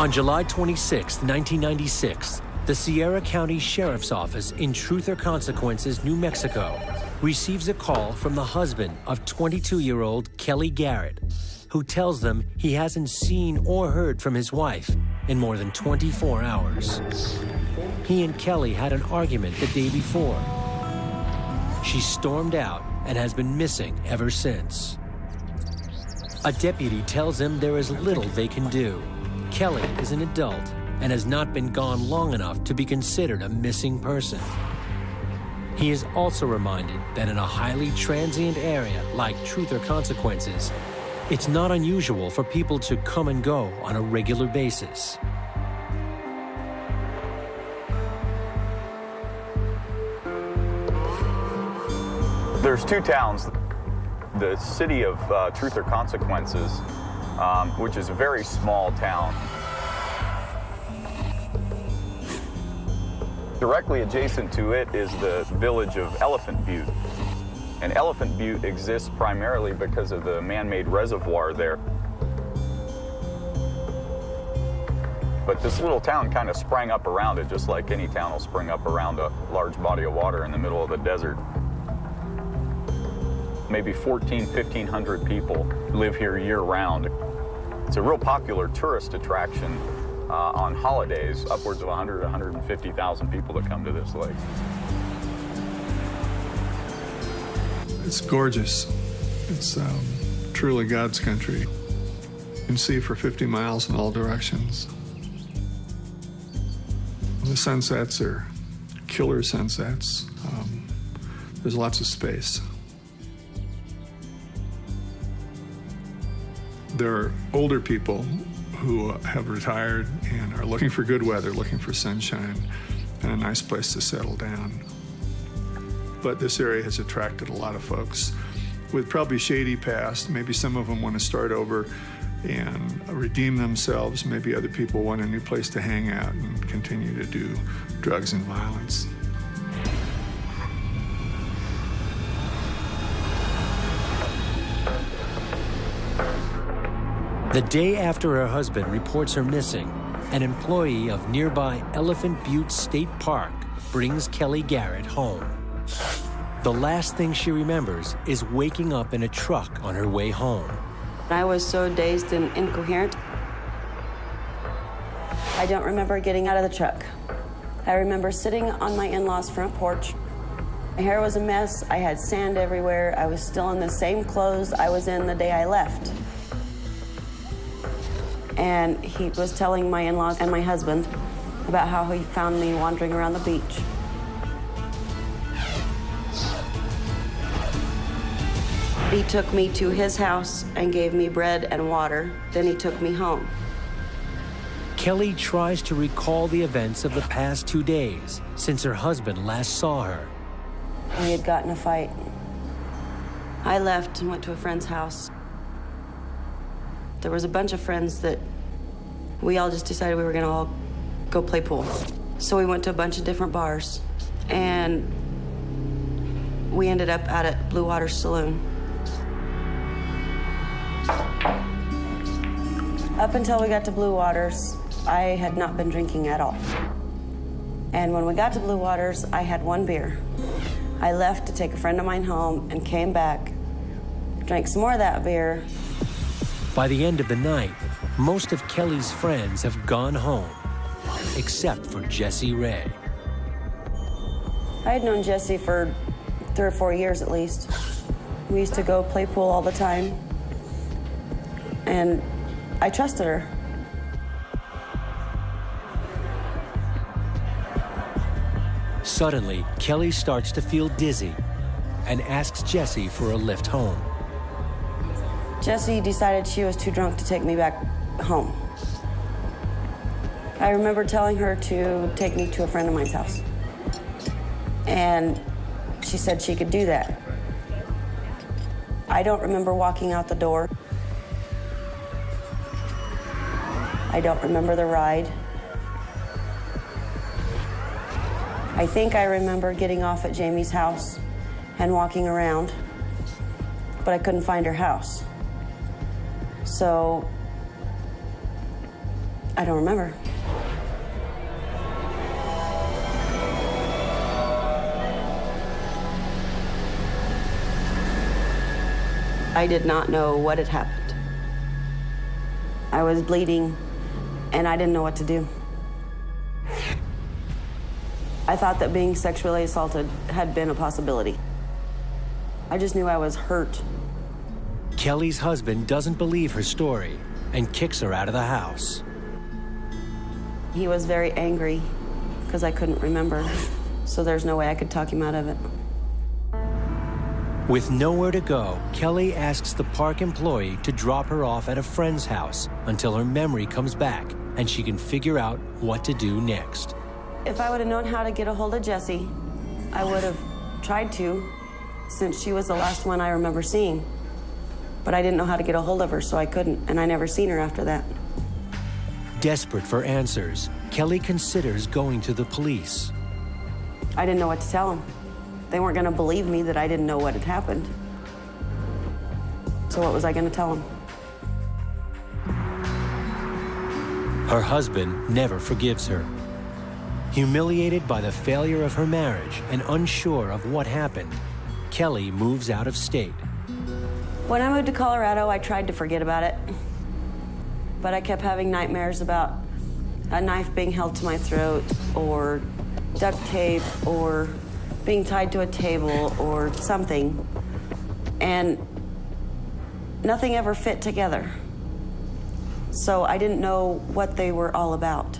On July 26, 1996, the Sierra County Sheriff's Office in Truth or Consequences, New Mexico, receives a call from the husband of 22-year-old Kelly Garrett, who tells them he hasn't seen or heard from his wife in more than 24 hours. He and Kelly had an argument the day before. She stormed out and has been missing ever since. A deputy tells him there is little they can do. Kelly is an adult and has not been gone long enough to be considered a missing person. He is also reminded that in a highly transient area like Truth or Consequences, it's not unusual for people to come and go on a regular basis. There's two towns. The city of Truth or Consequences, which is a very small town. Directly adjacent to it is the village of Elephant Butte. And Elephant Butte exists primarily because of the man-made reservoir there. But this little town kind of sprang up around it, just like any town will spring up around a large body of water in the middle of the desert. Maybe 1,500 people live here year-round. It's a real popular tourist attraction on holidays, upwards of 150,000 people that come to this lake. It's gorgeous. It's truly God's country. You can see for 50 miles in all directions. The sunsets are killer sunsets. There's lots of space. There are older people who have retired and are looking for good weather, looking for sunshine, and a nice place to settle down. But this area has attracted a lot of folks with probably shady past. Maybe some of them want to start over and redeem themselves. Maybe other people want a new place to hang out and continue to do drugs and violence. The day after her husband reports her missing, an employee of nearby Elephant Butte State Park brings Kelly Garrett home. The last thing she remembers is waking up in a truck on her way home. I was so dazed and incoherent. I don't remember getting out of the truck. I remember sitting on my in-laws' front porch. My hair was a mess. I had sand everywhere. I was still in the same clothes I was in the day I left. And he was telling my in-laws and my husband about how he found me wandering around the beach. He took me to his house and gave me bread and water. Then he took me home. Kelly tries to recall the events of the past 2 days since her husband last saw her. We had gotten in a fight. I left and went to a friend's house. There was a bunch of friends that we all just decided we were gonna all go play pool. So we went to a bunch of different bars, and we ended up out at Blue Water Saloon. Up until we got to Blue Waters, I had not been drinking at all. And when we got to Blue Waters, I had one beer. I left to take a friend of mine home and came back, drank some more of that beer. By the end of the night, most of Kelly's friends have gone home, except for Jessie Ray. I had known Jessie for 3 or 4 years at least. We used to go play pool all the time, and I trusted her. Suddenly, Kelly starts to feel dizzy and asks Jessie for a lift home. Jessie decided she was too drunk to take me back home. I remember telling her to take me to a friend of mine's house. And she said she could do that. I don't remember walking out the door. I don't remember the ride. I think I remember getting off at Jamie's house and walking around, but I couldn't find her house. So I don't remember. I did not know what had happened. I was bleeding, and I didn't know what to do. I thought that being sexually assaulted had been a possibility. I just knew I was hurt. Kelly's husband doesn't believe her story and kicks her out of the house. He was very angry because I couldn't remember, so there's no way I could talk him out of it. With nowhere to go, Kelly asks the park employee to drop her off at a friend's house until her memory comes back and she can figure out what to do next. If I would have known how to get a hold of Jessie, I would have tried to, since she was the last one I remember seeing. But I didn't know how to get a hold of her, so I couldn't, and I never seen her after that. Desperate for answers, Kelly considers going to the police. I didn't know what to tell them. They weren't going to believe me that I didn't know what had happened. So what was I going to tell them? Her husband never forgives her. Humiliated by the failure of her marriage and unsure of what happened, Kelly moves out of state. When I moved to Colorado, I tried to forget about it. But I kept having nightmares about a knife being held to my throat, or duct tape, or being tied to a table, or something. And nothing ever fit together. So I didn't know what they were all about.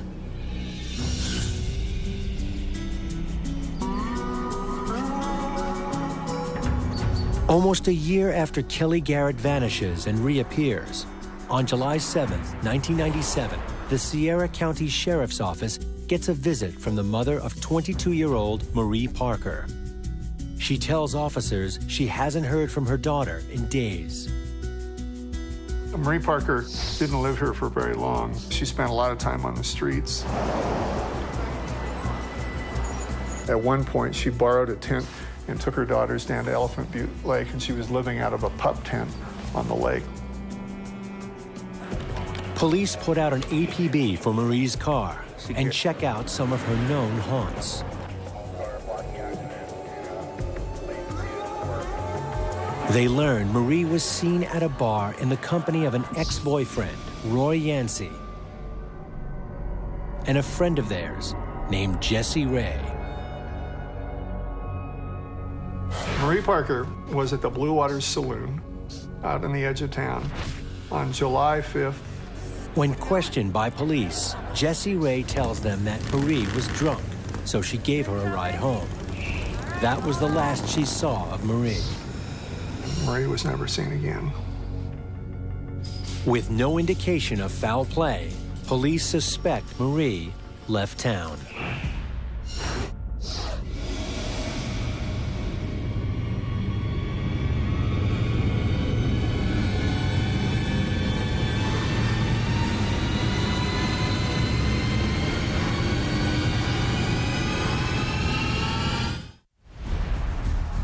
Almost a year after Kelly Garrett vanishes and reappears, on July 7, 1997, the Sierra County Sheriff's Office gets a visit from the mother of 22-year-old Marie Parker. She tells officers she hasn't heard from her daughter in days. Marie Parker didn't live here for very long. She spent a lot of time on the streets. At one point, she borrowed a tent and took her daughters down to Elephant Butte Lake, and she was living out of a pup tent on the lake. Police put out an APB for Marie's car and check out some of her known haunts. They learn Marie was seen at a bar in the company of an ex-boyfriend, Roy Yancey, and a friend of theirs named Jessie Ray. Marie Parker was at the Blue Waters Saloon out on the edge of town on July 5th. When questioned by police, Jessie Ray tells them that Marie was drunk, so she gave her a ride home. That was the last she saw of Marie. Marie was never seen again. With no indication of foul play, police suspect Marie left town.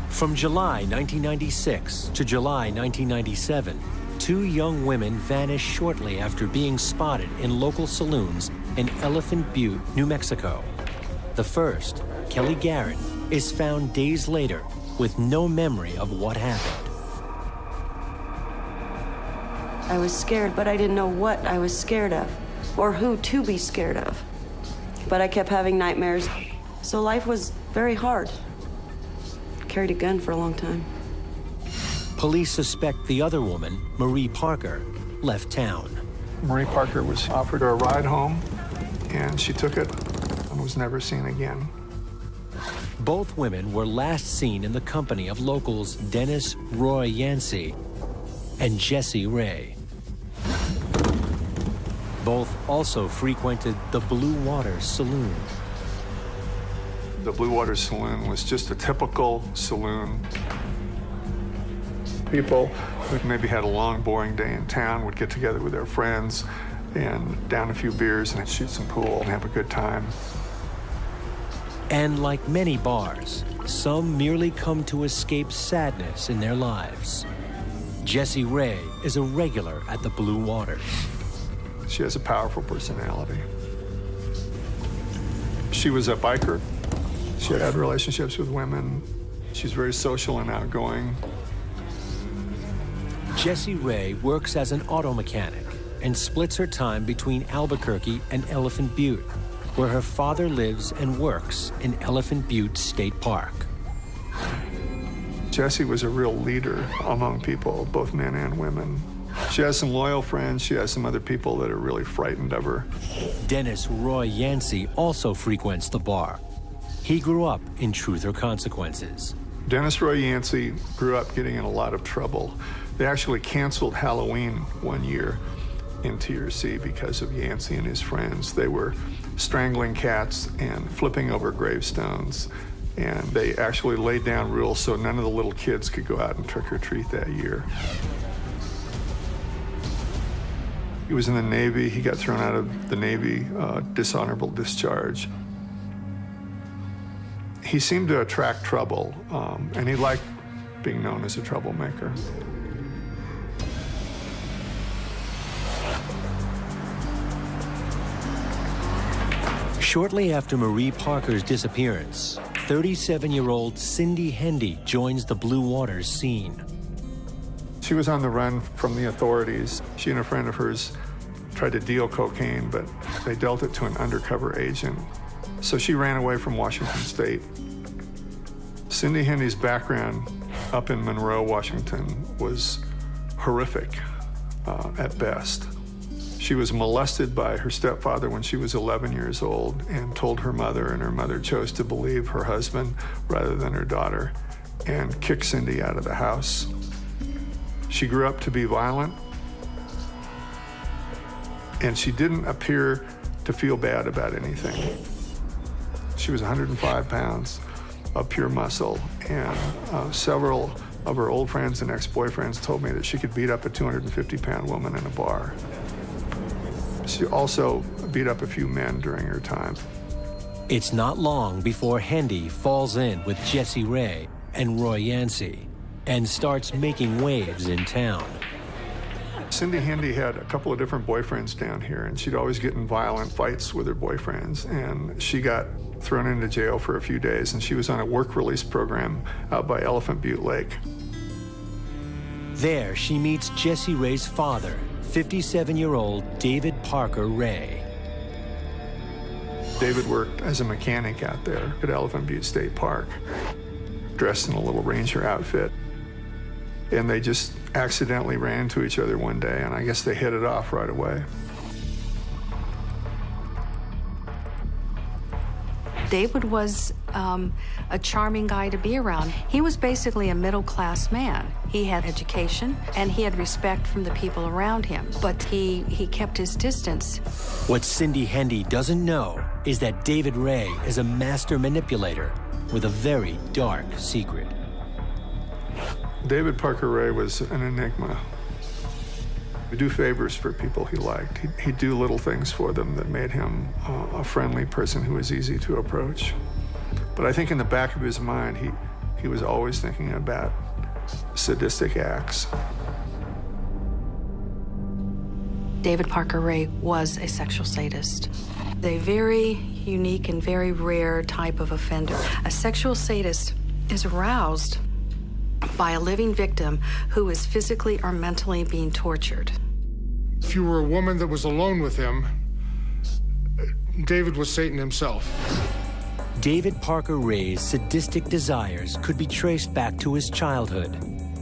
From July 1996 to July 1997, two young women vanished shortly after being spotted in local saloons in Elephant Butte, New Mexico. The first, Kelly Garrett, is found days later with no memory of what happened. I was scared, but I didn't know what I was scared of or who to be scared of. But I kept having nightmares, so life was very hard. Carried a gun for a long time. Police suspect the other woman, Marie Parker, left town. Marie Parker was offered her a ride home, and she took it and was never seen again. Both women were last seen in the company of locals Dennis Roy Yancey and Jessie Ray. Both also frequented the Blue Waters Saloon. The Blue Waters Saloon was just a typical saloon. People who maybe had a long, boring day in town would get together with their friends and down a few beers and shoot some pool and have a good time. And like many bars, some merely come to escape sadness in their lives. Jessie Ray is a regular at the Blue Waters. She has a powerful personality. She was a biker. She had relationships with women. She's very social and outgoing. Jessie Ray works as an auto mechanic and splits her time between Albuquerque and Elephant Butte, where her father lives and works in Elephant Butte State Park. Jessie was a real leader among people, both men and women. She has some loyal friends. She has some other people that are really frightened of her. Dennis Roy Yancey also frequents the bar. He grew up in Truth or Consequences. Dennis Roy Yancey grew up getting in a lot of trouble. They actually canceled Halloween one year in TRC because of Yancey and his friends. They were strangling cats and flipping over gravestones, and they actually laid down rules so none of the little kids could go out and trick or treat that year. He was in the Navy. He got thrown out of the Navy, dishonorable discharge. He seemed to attract trouble, and he liked being known as a troublemaker. Shortly after Marie Parker's disappearance, 37-year-old Cindy Hendy joins the Blue Waters scene. She was on the run from the authorities. She and a friend of hers tried to deal cocaine, but they dealt it to an undercover agent. So she ran away from Washington State. Cindy Hendy's background up in Monroe, Washington was horrific at best. She was molested by her stepfather when she was 11 years old and told her mother, and her mother chose to believe her husband rather than her daughter and kicked Cindy out of the house. She grew up to be violent, and she didn't appear to feel bad about anything. She was 105 pounds of pure muscle, and several of her old friends and ex-boyfriends told me that she could beat up a 250-pound woman in a bar. She also beat up a few men during her time. It's not long before Hendy falls in with Jessie Ray and Roy Yancey and starts making waves in town. Cindy Hendy had a couple of different boyfriends down here, and she'd always get in violent fights with her boyfriends, and she got thrown into jail for a few days, and she was on a work release program out by Elephant Butte Lake. There, she meets Jessie Ray's father, 57-year-old David Parker Ray. David worked as a mechanic out there at Elephant Butte State Park, dressed in a little ranger outfit. And they just accidentally ran into each other one day, and I guess they hit it off right away. David was a charming guy to be around. He was basically a middle-class man. He had education, and he had respect from the people around him, but he kept his distance. What Cindy Hendy doesn't know is that David Ray is a master manipulator with a very dark secret. David Parker Ray was an enigma. He'd do favors for people he liked. He'd do little things for them that made him a friendly person who was easy to approach. But I think in the back of his mind, he was always thinking about sadistic acts. David Parker Ray was a sexual sadist. A very unique and very rare type of offender. A sexual sadist is aroused by a living victim who is physically or mentally being tortured. If you were a woman that was alone with him, David was Satan himself. David Parker Ray's sadistic desires could be traced back to his childhood,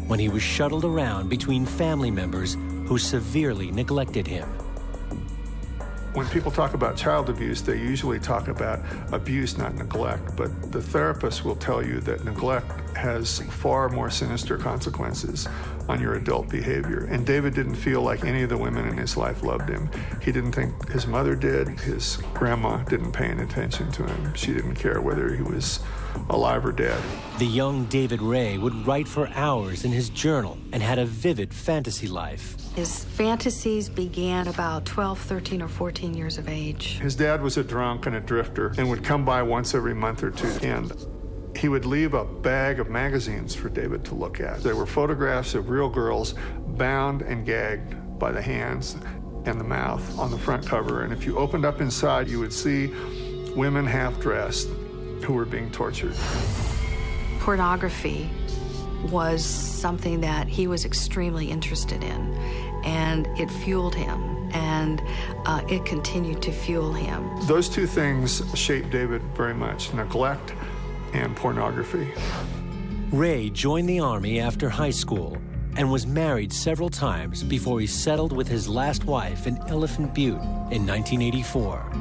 when he was shuttled around between family members who severely neglected him. When people talk about child abuse, they usually talk about abuse, not neglect. But the therapist will tell you that neglect has far more sinister consequences on your adult behavior. And David didn't feel like any of the women in his life loved him. He didn't think his mother did. His grandma didn't pay any attention to him. She didn't care whether he was alive or dead. The young David Ray would write for hours in his journal and had a vivid fantasy life. His fantasies began about 12, 13, or 14 years of age. His dad was a drunk and a drifter and would come by once every month or two, and he would leave a bag of magazines for David to look at. There were photographs of real girls bound and gagged by the hands, and the mouth on the front cover. And if you opened up inside, you would see women half-dressed who were being tortured. Pornography was something that he was extremely interested in, and it fueled him, and it continued to fuel him. Those two things shaped David very much, neglect and pornography. Ray joined the Army after high school and was married several times before he settled with his last wife in Elephant Butte in 1984.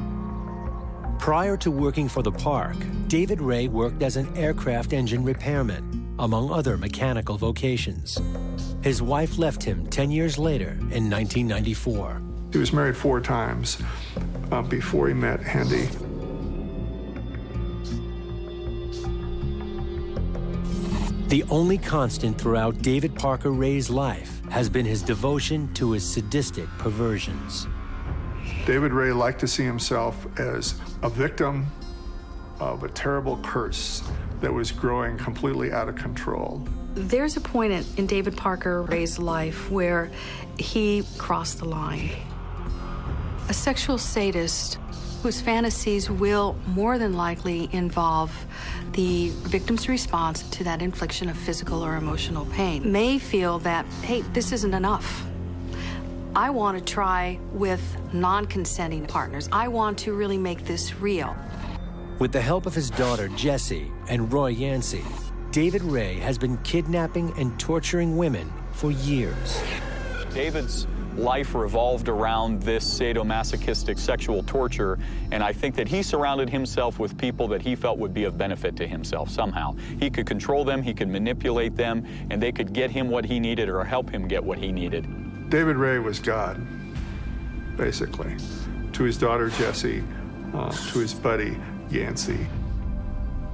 Prior to working for the park, David Ray worked as an aircraft engine repairman, among other mechanical vocations. His wife left him 10 years later in 1994. He was married 4 times before he met Hendy. The only constant throughout David Parker Ray's life has been his devotion to his sadistic perversions. David Ray liked to see himself as a victim of a terrible curse that was growing completely out of control. There's a point in David Parker Ray's life where he crossed the line. A sexual sadist whose fantasies will more than likely involve the victim's response to that infliction of physical or emotional pain may feel that, hey, this isn't enough. I want to try with non-consenting partners. I want to really make this real. With the help of his daughter, Jessie, and Roy Yancey, David Ray has been kidnapping and torturing women for years. David's life revolved around this sadomasochistic sexual torture, and I think that he surrounded himself with people that he felt would be of benefit to himself somehow. He could control them, he could manipulate them, and they could get him what he needed or help him get what he needed. David Ray was God, basically, to his daughter Jessie, to his buddy Yancey.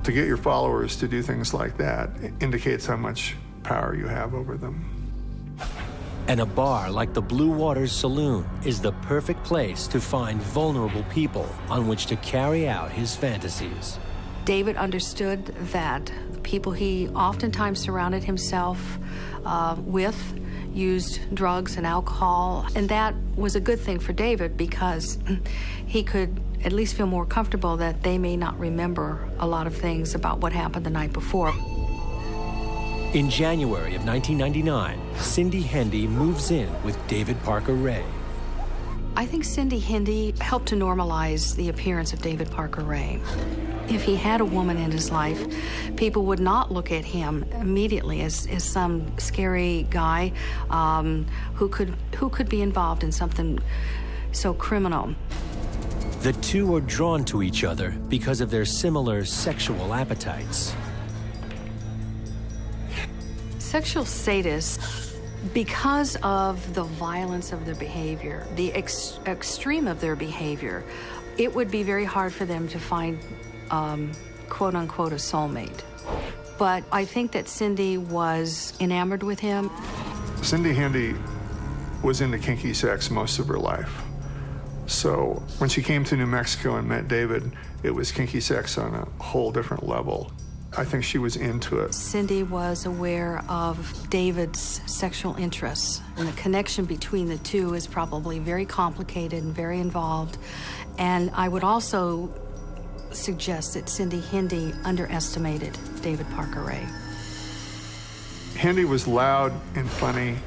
To get your followers to do things like that indicates how much power you have over them. And a bar like the Blue Waters Saloon is the perfect place to find vulnerable people on which to carry out his fantasies. David understood that the people he oftentimes surrounded himself with used drugs and alcohol, and that was a good thing for David because he could at least feel more comfortable that they may not remember a lot of things about what happened the night before. In January of 1999, Cindy Hendy moves in with David Parker Ray. I think Cindy Hendy helped to normalize the appearance of David Parker Ray. If he had a woman in his life, people would not look at him immediately as some scary guy who could be involved in something so criminal. The two are drawn to each other because of their similar sexual appetites. Sexual sadists, because of the violence of their behavior, the extreme of their behavior, it would be very hard for them to find, quote unquote, a soulmate. But I think that Cindy was enamored with him. Cindy Hendy was into kinky sex most of her life. So when she came to New Mexico and met David, it was kinky sex on a whole different level. I think she was into it. Cindy was aware of David's sexual interests, and the connection between the two is probably very complicated and very involved. And I would also suggest that Cindy Hendy underestimated David Parker Ray. Hendy was loud and funny,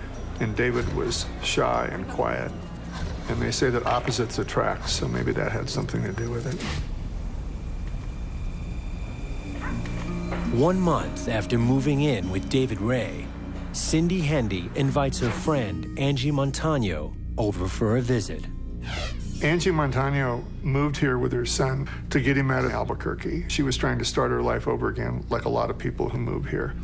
and David was shy and quiet. And they say that opposites attract, so maybe that had something to do with it. 1 month after moving in with David Ray, Cindy Hendy invites her friend, Angie Montano, over for a visit. Angie Montano moved here with her son to get him out of Albuquerque. She was trying to start her life over again, like a lot of people who move here.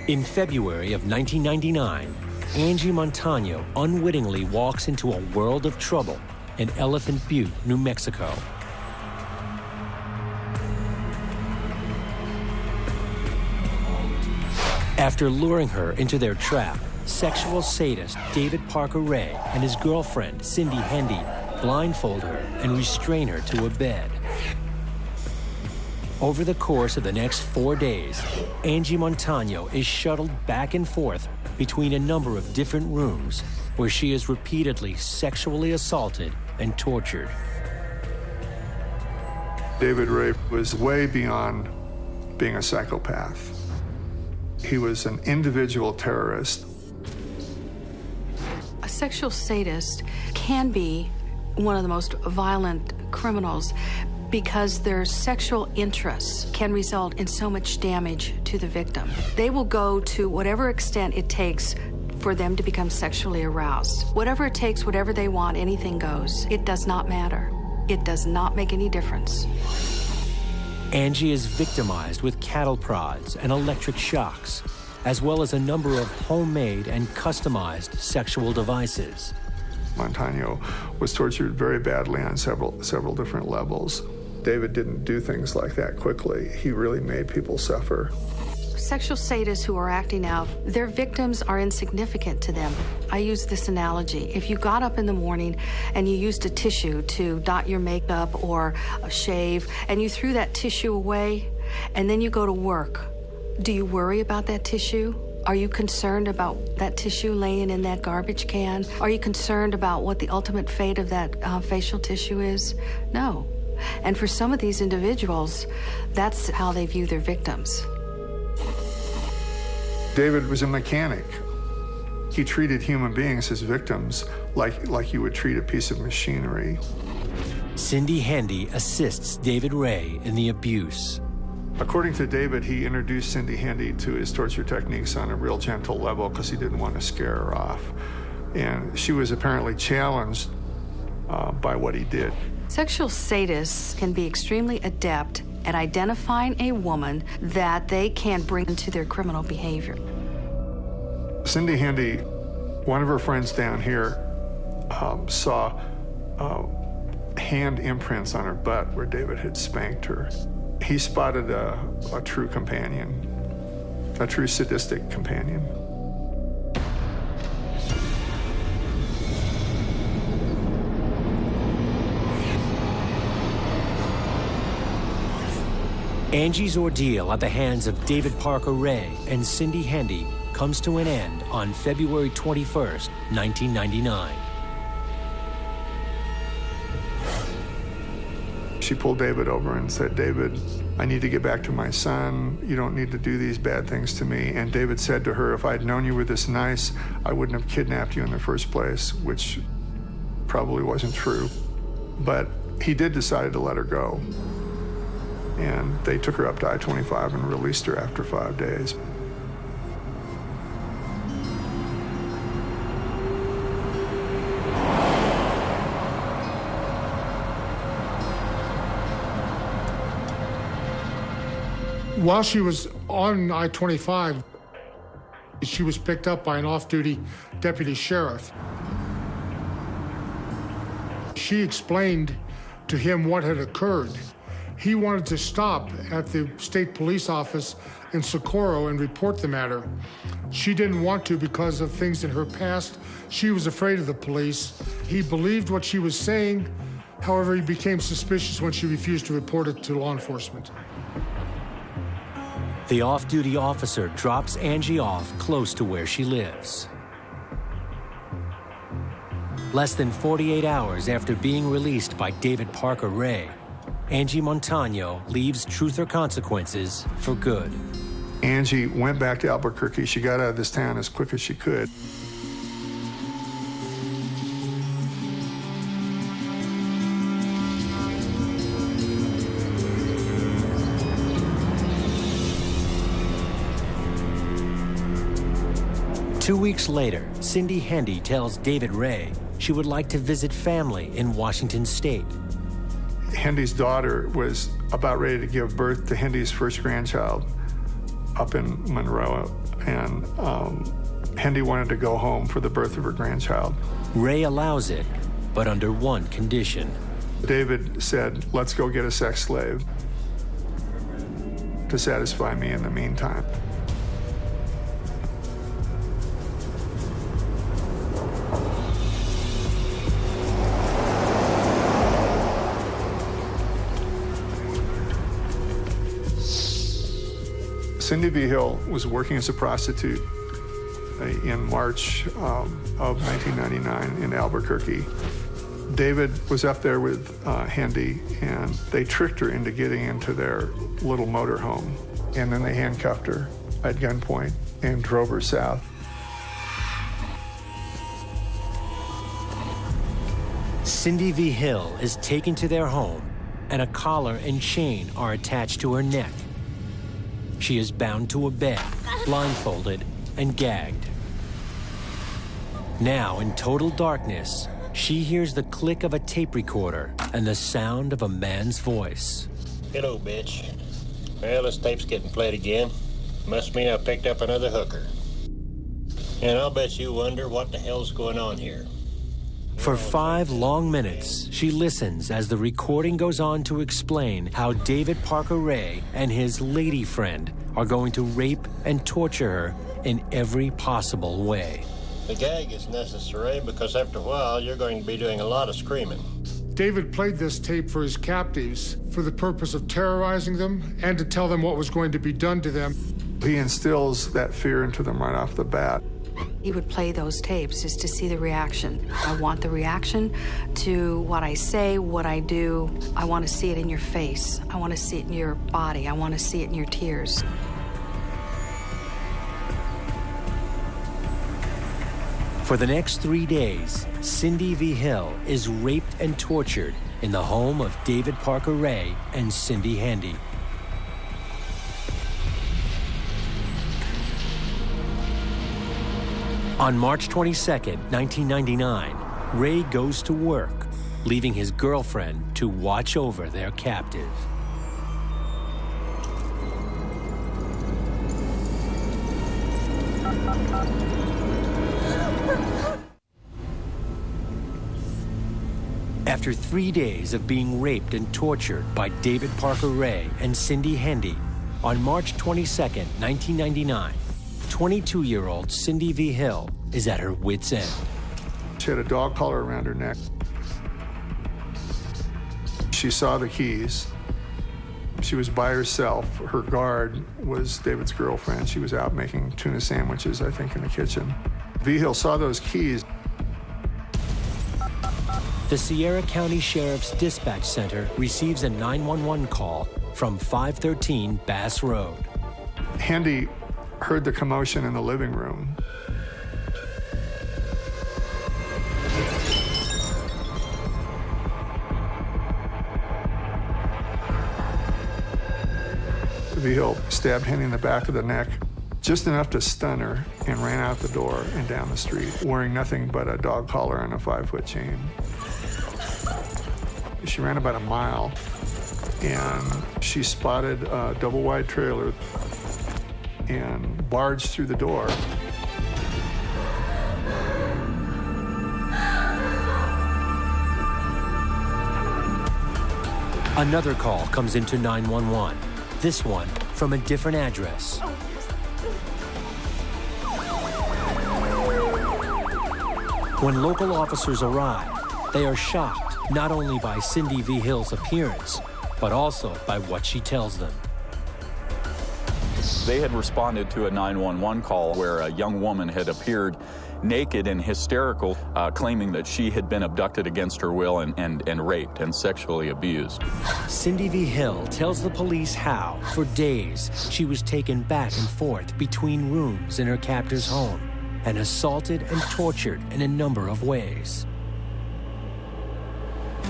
In February of 1999, Angie Montano unwittingly walks into a world of trouble in Elephant Butte, New Mexico. After luring her into their trap, sexual sadist David Parker Ray and his girlfriend, Cindy Hendy, blindfold her and restrain her to a bed. Over the course of the next 4 days, Angie Montano is shuttled back and forth between a number of different rooms where she is repeatedly sexually assaulted and tortured. David Ray was way beyond being a psychopath. He was an individual terrorist. A sexual sadist can be one of the most violent criminals because their sexual interests can result in so much damage to the victim. They will go to whatever extent it takes for them to become sexually aroused. Whatever it takes, whatever they want, anything goes. It does not matter. It does not make any difference. Angie is victimized with cattle prods and electric shocks, as well as a number of homemade and customized sexual devices. Montano was tortured very badly on several different levels. David didn't do things like that quickly. He really made people suffer. Sexual sadists who are acting out, their victims are insignificant to them. I use this analogy. If you got up in the morning and you used a tissue to dot your makeup or shave, and you threw that tissue away, and then you go to work, do you worry about that tissue? Are you concerned about that tissue laying in that garbage can? Are you concerned about what the ultimate fate of that facial tissue is? No. And for some of these individuals, that's how they view their victims. David was a mechanic. He treated human beings as victims like you would treat a piece of machinery. Cindy Hendy assists David Ray in the abuse. According to David, he introduced Cindy Hendy to his torture techniques on a real gentle level because he didn't want to scare her off. And she was apparently challenged by what he did. Sexual sadists can be extremely adept at identifying a woman that they can bring into their criminal behavior. Cindy Hendy, one of her friends down here, saw hand imprints on her butt where David had spanked her. He spotted a true companion, a true sadistic companion. Angie's ordeal at the hands of David Parker Ray and Cindy Hendy comes to an end on February 21st, 1999. She pulled David over and said, "David, I need to get back to my son. You don't need to do these bad things to me." And David said to her, "If I'd known you were this nice, I wouldn't have kidnapped you in the first place," which probably wasn't true. But he did decide to let her go. And they took her up to I-25 and released her after 5 days. While she was on I-25, she was picked up by an off-duty deputy sheriff. She explained to him what had occurred. He wanted to stop at the state police office in Socorro and report the matter. She didn't want to because of things in her past. She was afraid of the police. He believed what she was saying. However, he became suspicious when she refused to report it to law enforcement. The off-duty officer drops Angie off close to where she lives. Less than 48 hours after being released by David Parker Ray, Angie Montano leaves Truth or Consequences for good. Angie went back to Albuquerque. She got out of this town as quick as she could. Two weeks later, Cindy Hendy tells David Ray she would like to visit family in Washington State. Hendy's daughter was about ready to give birth to Hendy's first grandchild up in Monroe, and Hendy wanted to go home for the birth of her grandchild. Ray allows it, but under one condition. David said, "Let's go get a sex slave to satisfy me in the meantime." Cindy V. Hill was working as a prostitute in March of 1999 in Albuquerque. David was up there with Hendy, and they tricked her into getting into their little motor home. And then they handcuffed her at gunpoint and drove her south. Cindy V. Hill is taken to their home, and a collar and chain are attached to her neck. She is bound to a bed, blindfolded, and gagged. Now, in total darkness, she hears the click of a tape recorder and the sound of a man's voice. Hello, bitch. Well, this tape's getting played again. Must mean I picked up another hooker. And I'll bet you wonder what the hell's going on here. For 5 long minutes, she listens as the recording goes on to explain how David Parker Ray and his lady friend are going to rape and torture her in every possible way. The gag is necessary because after a while, you're going to be doing a lot of screaming. David played this tape for his captives for the purpose of terrorizing them and to tell them what was going to be done to them. He instills that fear into them right off the bat. He would play those tapes just to see the reaction. I want the reaction to what I say, what I do. I want to see it in your face. I want to see it in your body. I want to see it in your tears. For the next 3 days, Cindy V. Hill is raped and tortured in the home of David Parker Ray and Cindy Handy. On March 22, 1999, Ray goes to work, leaving his girlfriend to watch over their captive. After 3 days of being raped and tortured by David Parker Ray and Cindy Handy, on March 22, 1999, 22-year-old Cindy V. Hill is at her wit's end. She had a dog collar around her neck. She saw the keys. She was by herself. Her guard was David's girlfriend. She was out making tuna sandwiches, I think, in the kitchen. V. Hill saw those keys. The Sierra County Sheriff's Dispatch Center receives a 911 call from 513 Bass Road. Handy heard the commotion in the living room. V. Hill stabbed Handy in the back of the neck, just enough to stun her, and ran out the door and down the street, wearing nothing but a dog collar and a 5-foot chain. She ran about a mile, and she spotted a double-wide trailer and barged through the door. Another call comes into 911, this one from a different address. When local officers arrive, they are shocked not only by Cindy V. Hill's appearance, but also by what she tells them. They had responded to a 911 call where a young woman had appeared naked and hysterical, claiming that she had been abducted against her will and raped and sexually abused. Cindy V. Hill tells the police how, for days, she was taken back and forth between rooms in her captor's home and assaulted and tortured in a number of ways.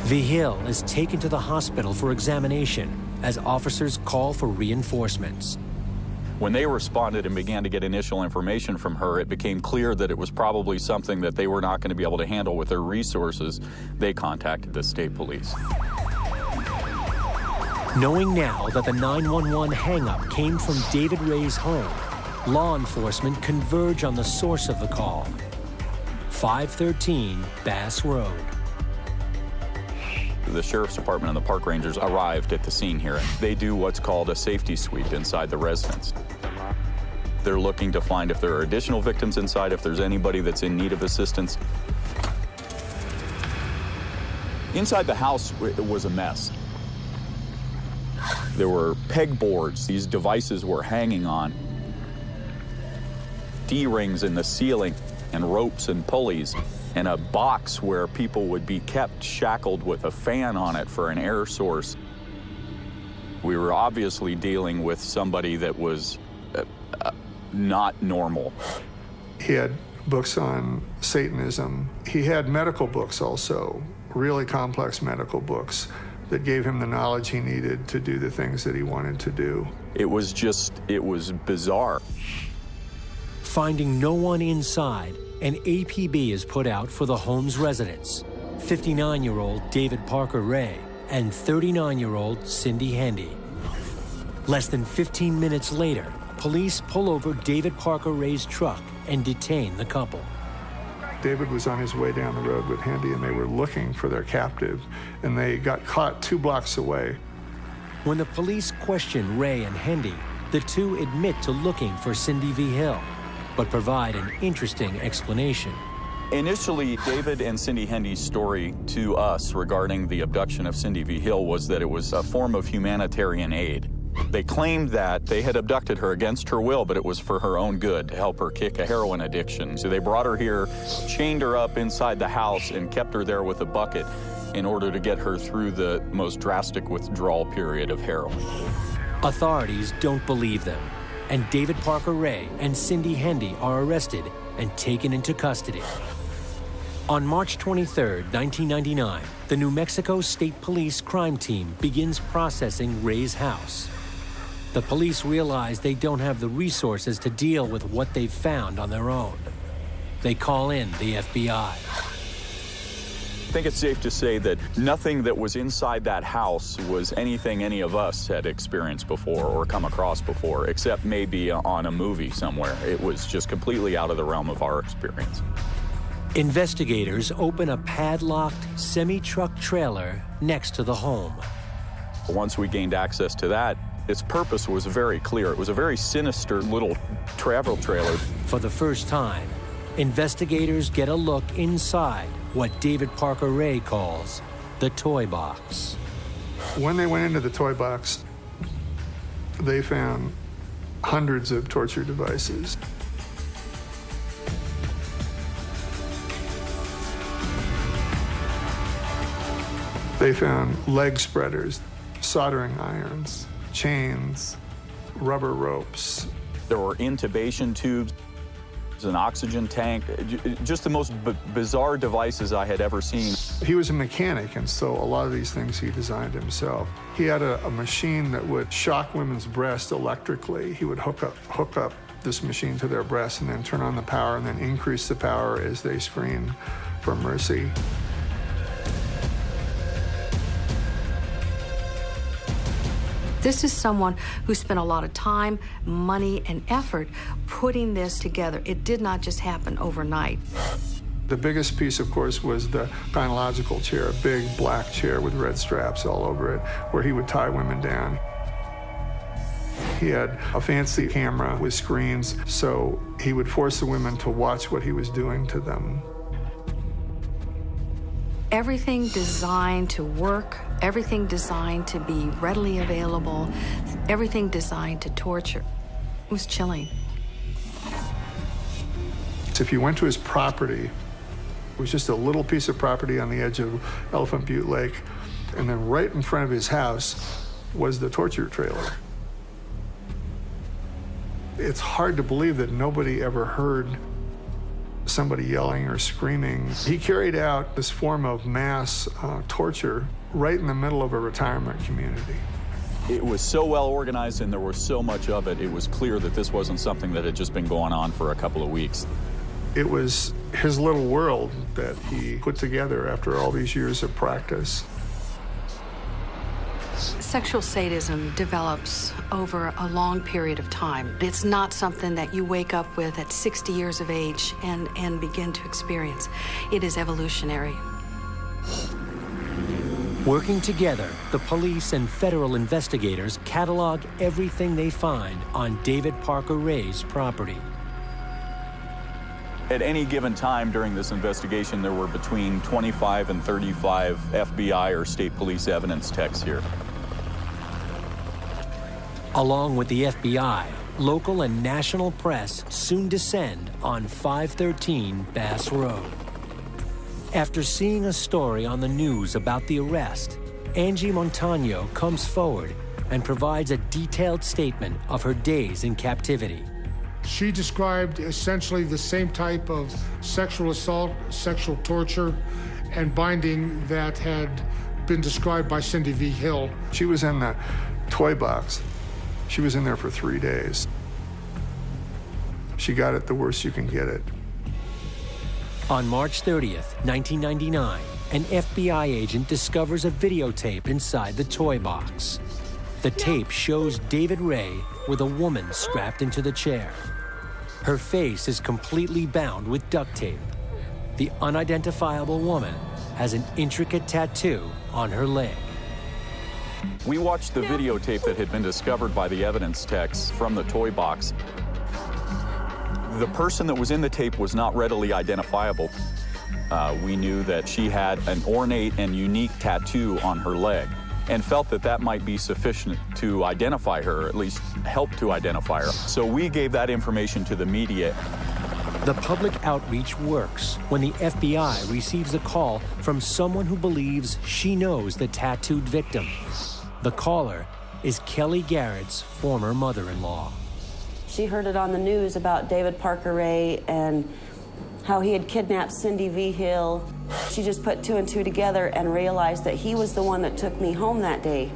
V. Hill is taken to the hospital for examination as officers call for reinforcements. When they responded and began to get initial information from her, it became clear that it was probably something that they were not going to be able to handle with their resources. They contacted the state police. Knowing now that the 911 hang-up came from David Ray's home, law enforcement converge on the source of the call, 513 Bass Road. The Sheriff's Department and the Park Rangers arrived at the scene here. They do what's called a safety sweep inside the residence. They're looking to find if there are additional victims inside, if there's anybody that's in need of assistance. Inside the house, it was a mess. There were pegboards these devices were hanging on, D-rings in the ceiling, and ropes and pulleys, and a box where people would be kept shackled with a fan on it for an air source. We were obviously dealing with somebody that was not normal. He had books on Satanism. He had medical books also, really complex medical books that gave him the knowledge he needed to do the things that he wanted to do. It was bizarre. Finding no one inside, an APB is put out for the home's residents, 59-year-old David Parker Ray and 39-year-old Cindy Hendy. Less than 15 minutes later, police pull over David Parker Ray's truck and detain the couple. David was on his way down the road with Hendy, and they were looking for their captive, and they got caught 2 blocks away. When the police question Ray and Hendy, the two admit to looking for Cindy V. Hill, but provide an interesting explanation. Initially, David and Cindy Hendy's story to us regarding the abduction of Cindy V. Hill was that it was a form of humanitarian aid. They claimed that they had abducted her against her will, but it was for her own good, to help her kick a heroin addiction. So they brought her here, chained her up inside the house, and kept her there with a bucket in order to get her through the most drastic withdrawal period of heroin. Authorities don't believe them, and David Parker Ray and Cindy Hendy are arrested and taken into custody. On March 23, 1999, the New Mexico State Police crime team begins processing Ray's house. The police realize they don't have the resources to deal with what they've found on their own. They call in the FBI. I think it's safe to say that nothing that was inside that house was anything any of us had experienced before or come across before, except maybe on a movie somewhere. It was just completely out of the realm of our experience. Investigators open a padlocked semi-truck trailer next to the home. Once we gained access to that, its purpose was very clear. It was a very sinister little travel trailer. For the first time, investigators get a look inside what David Parker Ray calls the toy box. When they went into the toy box, they found hundreds of torture devices. They found leg spreaders, soldering irons, chains, rubber ropes. There were intubation tubes, an oxygen tank, just the most bizarre devices I had ever seen. He was a mechanic, and so a lot of these things he designed himself. He had a machine that would shock women's breasts electrically. He would hook up this machine to their breasts and then turn on the power and then increase the power as they screamed for mercy. This is someone who spent a lot of time, money, and effort putting this together. It did not just happen overnight. The biggest piece, of course, was the gynecological chair, a big black chair with red straps all over it, where he would tie women down. He had a fancy camera with screens, so he would force the women to watch what he was doing to them. Everything designed to work, everything designed to be readily available, everything designed to torture. It was chilling. So if you went to his property, it was just a little piece of property on the edge of Elephant Butte Lake, and then right in front of his house was the torture trailer. It's hard to believe that nobody ever heard somebody yelling or screaming. He carried out this form of mass torture right in the middle of a retirement community. It was so well organized and there was so much of it, it was clear that this wasn't something that had just been going on for a couple of weeks. It was his little world that he put together after all these years of practice. Sexual sadism develops over a long period of time. It's not something that you wake up with at 60 years of age and begin to experience. It is evolutionary. Working together, the police and federal investigators catalog everything they find on David Parker Ray's property. At any given time during this investigation, there were between 25 and 35 FBI or state police evidence techs here. Along with the FBI, local and national press soon descend on 513 Bass Road. After seeing a story on the news about the arrest, Angie Montano comes forward and provides a detailed statement of her days in captivity. She described essentially the same type of sexual assault, sexual torture, and binding that had been described by Cindy V. Hill. She was in the toy box. She was in there for 3 days. She got it the worst you can get it. On March 30th, 1999, an FBI agent discovers a videotape inside the toy box. The tape shows David Ray with a woman strapped into the chair. Her face is completely bound with duct tape. The unidentifiable woman has an intricate tattoo on her leg. We watched the videotape that had been discovered by the evidence techs from the toy box. The person that was in the tape was not readily identifiable. We knew that she had an ornate and unique tattoo on her leg and felt that that might be sufficient to identify her, or at least help to identify her. So we gave that information to the media. The public outreach works when the FBI receives a call from someone who believes she knows the tattooed victim. The caller is Kelly Garrett's former mother-in-law. She heard it on the news about David Parker Ray and how he had kidnapped Cindy V. Hill. She just put 2 and 2 together and realized that he was the one that took me home that day.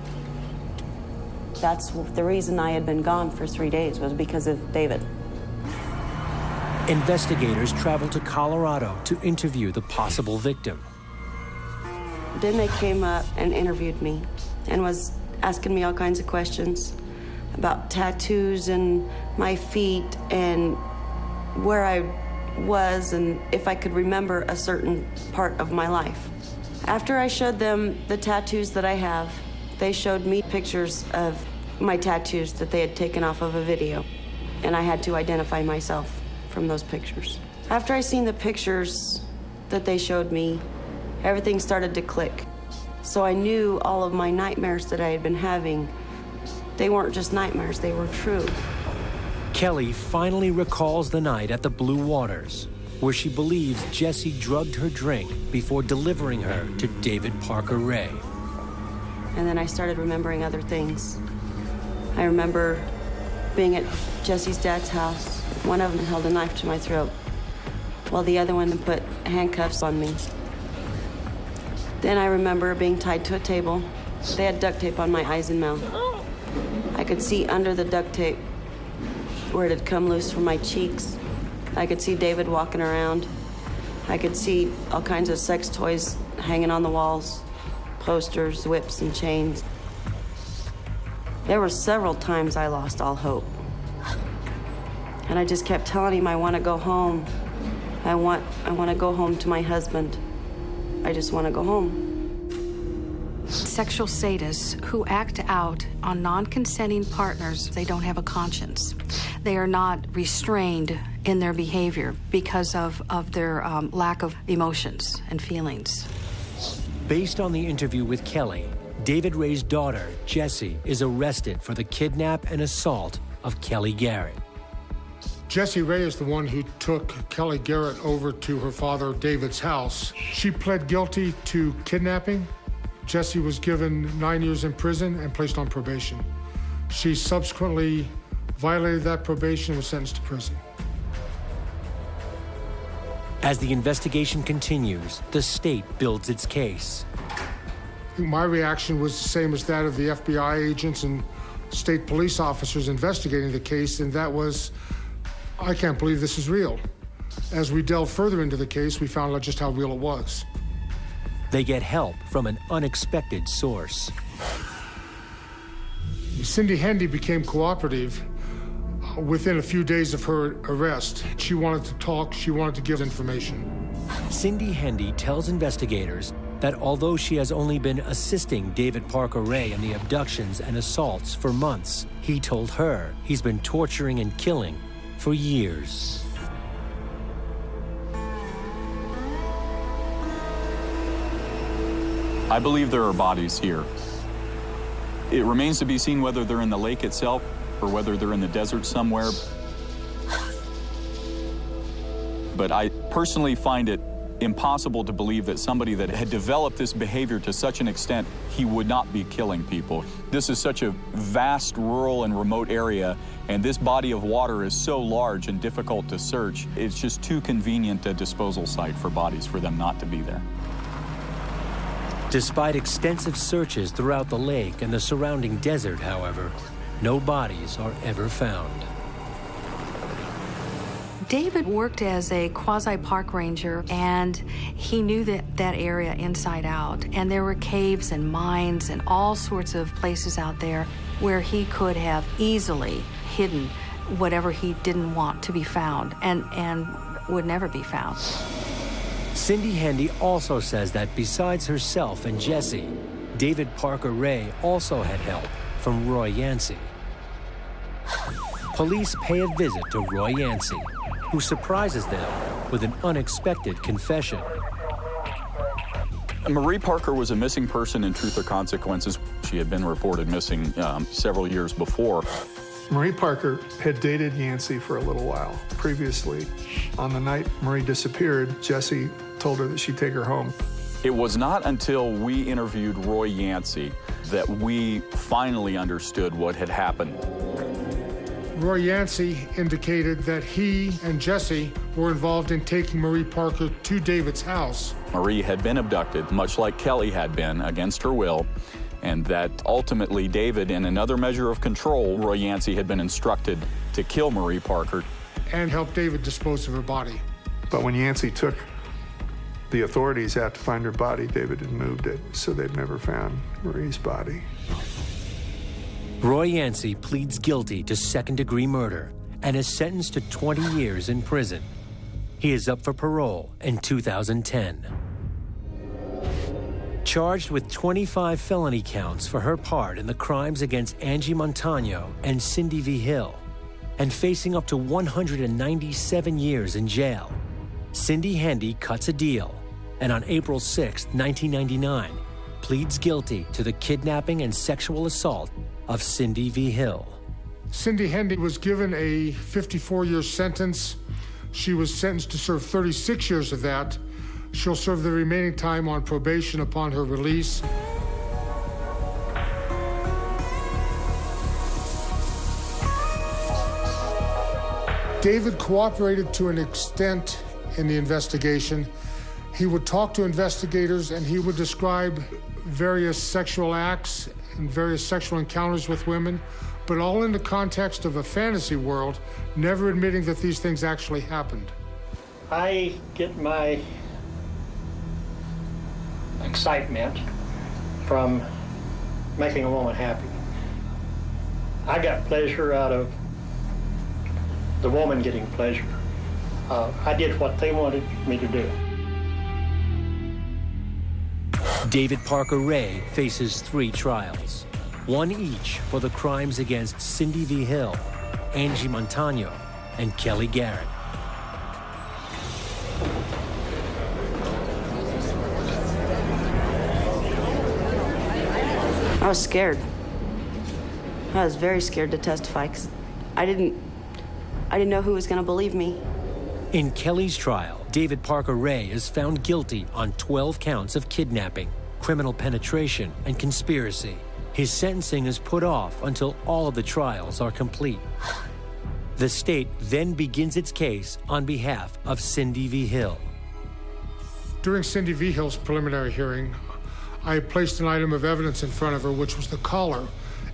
That's the reason I had been gone for 3 days, was because of David. Investigators travel to Colorado to interview the possible victim. Then they came up and interviewed me and was asking me all kinds of questions about tattoos and my feet and where I was and if I could remember a certain part of my life. After I showed them the tattoos that I have, they showed me pictures of my tattoos that they had taken off of a video, and I had to identify myself from those pictures. After I seen the pictures that they showed me, everything started to click. So I knew all of my nightmares that I had been having, they weren't just nightmares, they were true. Kelly finally recalls the night at the Blue Waters, where she believes Jesse drugged her drink before delivering her to David Parker Ray. And then I started remembering other things. I remember being at Jesse's dad's house. One of them held a knife to my throat, while the other one put handcuffs on me. Then I remember being tied to a table. They had duct tape on my eyes and mouth. I could see under the duct tape where it had come loose from my cheeks. I could see David walking around. I could see all kinds of sex toys hanging on the walls, posters, whips, and chains. There were several times I lost all hope. And I just kept telling him, I want to go home. I want to go home to my husband. I just want to go home. Sexual sadists who act out on non-consenting partners, they don't have a conscience. They are not restrained in their behavior because of their lack of emotions and feelings. Based on the interview with Kelly, David Ray's daughter, Jessie, is arrested for the kidnap and assault of Kelly Garrett. Jessie Ray is the one who took Kelly Garrett over to her father David's house. She pled guilty to kidnapping. Jessie was given 9 years in prison and placed on probation. She subsequently violated that probation and was sentenced to prison. As the investigation continues, the state builds its case. My reaction was the same as that of the FBI agents and state police officers investigating the case, and that was, I can't believe this is real. As we delved further into the case, we found out just how real it was. They get help from an unexpected source. Cindy Hendy became cooperative within a few days of her arrest. She wanted to talk, she wanted to give information. Cindy Hendy tells investigators that although she has only been assisting David Parker Ray in the abductions and assaults for months, he told her he's been torturing and killing for years. I believe there are bodies here. It remains to be seen whether they're in the lake itself or whether they're in the desert somewhere. But I personally find it impossible to believe that somebody that had developed this behavior to such an extent, he would not be killing people. This is such a vast, rural, and remote area, and this body of water is so large and difficult to search. It's just too convenient a disposal site for bodies for them not to be there. Despite extensive searches throughout the lake and the surrounding desert, however, no bodies are ever found. David worked as a quasi-park ranger, and he knew that area inside out. And there were caves and mines and all sorts of places out there where he could have easily hidden whatever he didn't want to be found and would never be found. Cindy Hendy also says that besides herself and Jesse, David Parker Ray also had help from Roy Yancey. Police pay a visit to Roy Yancey, who surprises them with an unexpected confession. Marie Parker was a missing person in Truth or Consequences. She had been reported missing several years before. Marie Parker had dated Yancey for a little while previously. On the night Marie disappeared, Jesse told her that she'd take her home. It was not until we interviewed Roy Yancey that we finally understood what had happened. Roy Yancey indicated that he and Jesse were involved in taking Marie Parker to David's house. Marie had been abducted, much like Kelly had been, against her will, and that ultimately David, in another measure of control, Roy Yancey had been instructed to kill Marie Parker. And help David dispose of her body. But when Yancey took the authorities out to find her body, David had moved it, so they'd never found Marie's body. Roy Yancey pleads guilty to second-degree murder and is sentenced to 20 years in prison. He is up for parole in 2010. Charged with 25 felony counts for her part in the crimes against Angie Montano and Cindy V. Hill, and facing up to 197 years in jail, Cindy Hendy cuts a deal and on April 6, 1999, pleads guilty to the kidnapping and sexual assault of Cindy V. Hill. Cindy Hendy was given a 54-year sentence. She was sentenced to serve 36 years of that. She'll serve the remaining time on probation upon her release. David cooperated to an extent in the investigation. He would talk to investigators and he would describe various sexual acts and various sexual encounters with women, but all in the context of a fantasy world, never admitting that these things actually happened. I get my excitement from making a woman happy. I got pleasure out of the woman getting pleasure. I did what they wanted me to do. David Parker Ray faces 3 trials, one each for the crimes against Cindy V. Hill, Angie Montano, and Kelly Garrett. I was scared. I was very scared to testify because I didn't know who was going to believe me. In Kelly's trial, David Parker Ray is found guilty on 12 counts of kidnapping, criminal penetration, and conspiracy. His sentencing is put off until all of the trials are complete. The state then begins its case on behalf of Cindy V. Hill. During Cindy V. Hill's preliminary hearing, I placed an item of evidence in front of her, which was the collar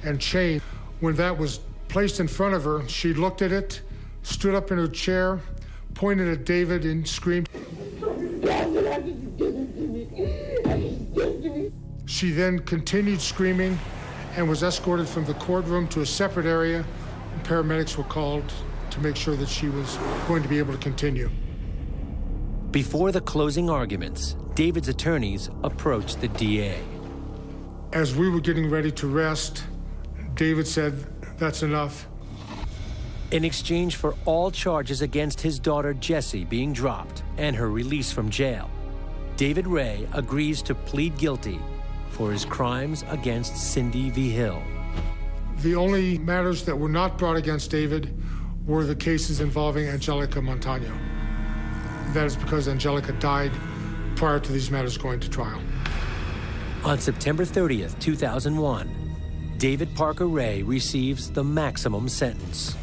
and chain. When that was placed in front of her, she looked at it, stood up in her chair, pointed at David and screamed. She then continued screaming and was escorted from the courtroom to a separate area. Paramedics were called to make sure that she was going to be able to continue. Before the closing arguments, David's attorneys approached the DA. As we were getting ready to rest, David said, "That's enough." In exchange for all charges against his daughter Jessie being dropped and her release from jail, David Ray agrees to plead guilty for his crimes against Cindy V. Hill. The only matters that were not brought against David were the cases involving Angelica Montano. That is because Angelica died prior to these matters going to trial. On September 30th, 2001, David Parker Ray receives the maximum sentence: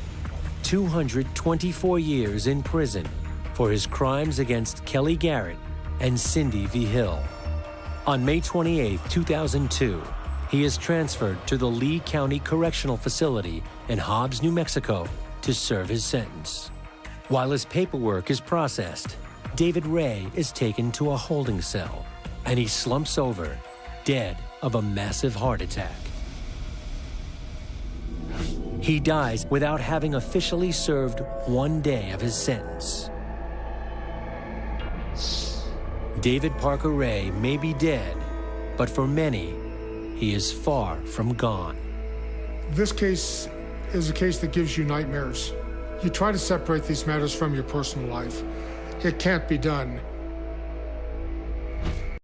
224 years in prison for his crimes against Kelly Garrett and Cindy V. Hill. On May 28, 2002, he is transferred to the Lee County Correctional Facility in Hobbs, New Mexico, to serve his sentence. While his paperwork is processed, David Ray is taken to a holding cell, and he slumps over, dead of a massive heart attack. He dies without having officially served 1 day of his sentence. David Parker Ray may be dead, but for many, he is far from gone. This case is a case that gives you nightmares. You try to separate these matters from your personal life. It can't be done.